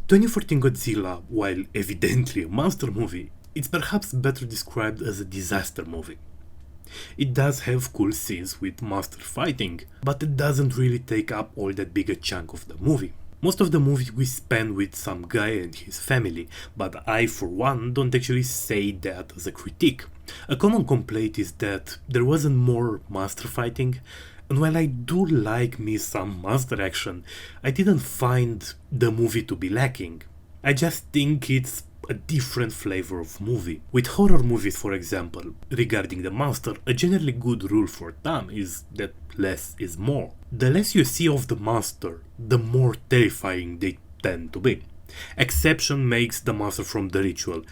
2014 Godzilla, while evidently a monster movie, it's perhaps better described as a disaster movie. It does have cool scenes with monster fighting, but it doesn't really take up all that big a chunk of the movie. Most of the movie we spend with some guy and his family, but I for one don't actually say that as a critique. A common complaint is that there wasn't more monster fighting, and while I do like me some monster action, I didn't find the movie to be lacking. I just think it's a different flavor of movie. With horror movies, for example, regarding the monster, a generally good rule for thumb is that less is more. The less you see of the monster, the more terrifying they tend to be. Exception makes the monster from The Ritual.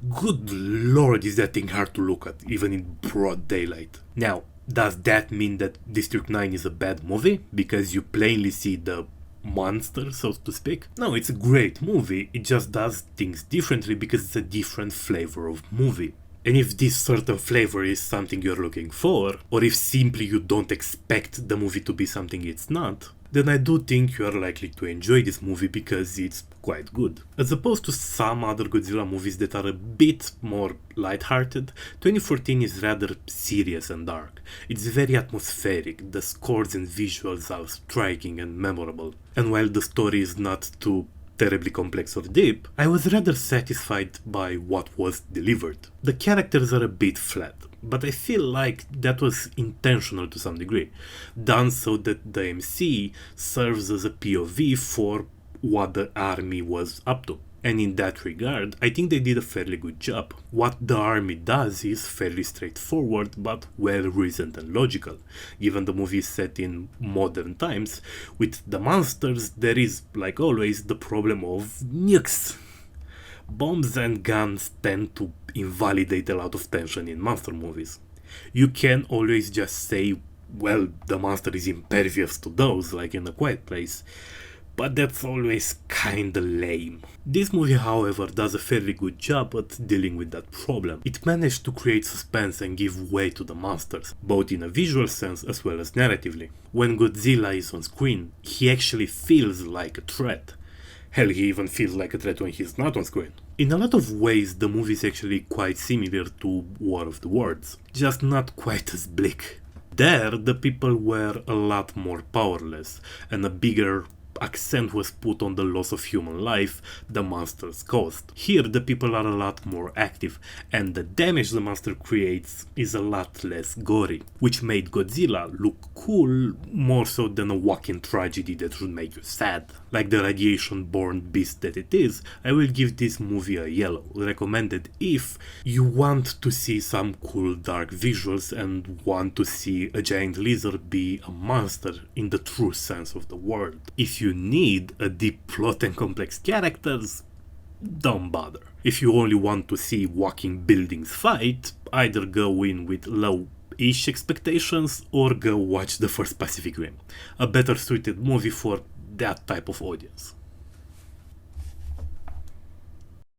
Good lord, is that thing hard to look at, even in broad daylight. Now, does that mean that District 9 is a bad movie? Because you plainly see the monster, so to speak? No, it's a great movie, it just does things differently because it's a different flavor of movie. And if this certain flavor is something you're looking for, or if simply you don't expect the movie to be something it's not, then I do think you are likely to enjoy this movie because it's quite good. As opposed to some other Godzilla movies that are a bit more lighthearted, 2014 is rather serious and dark. It's very atmospheric, the scores and visuals are striking and memorable. And while the story is not too terribly complex or deep, I was rather satisfied by what was delivered. The characters are a bit flat, but I feel like that was intentional to some degree, done so that the MC serves as a POV for what the army was up to. And in that regard, I think they did a fairly good job. What the army does is fairly straightforward, but well reasoned and logical. Given the movie is set in modern times, with the monsters there is, like always, the problem of nukes. Bombs and guns tend to invalidate a lot of tension in monster movies. You can always just say, well, the monster is impervious to those, like in A Quiet Place, but that's always kinda lame. This movie, however, does a fairly good job at dealing with that problem. It managed to create suspense and give way to the monsters, both in a visual sense as well as narratively. When Godzilla is on screen, he actually feels like a threat. Hell, he even feels like a threat when he's not on screen. In a lot of ways, the movie is actually quite similar to War of the Worlds, just not quite as bleak. There, the people were a lot more powerless, and a bigger accent was put on the loss of human life the monsters caused. Here the people are a lot more active, and the damage the monster creates is a lot less gory, which made Godzilla look cool more so than a walking tragedy that would make you sad. Like the radiation-born beast that it is, I will give this movie a yellow, recommended if you want to see some cool dark visuals and want to see a giant lizard be a monster in the true sense of the word. If you need a deep plot and complex characters, don't bother. If you only want to see walking buildings fight, either go in with low-ish expectations or go watch the first Pacific Rim, a better suited movie for that type of audience.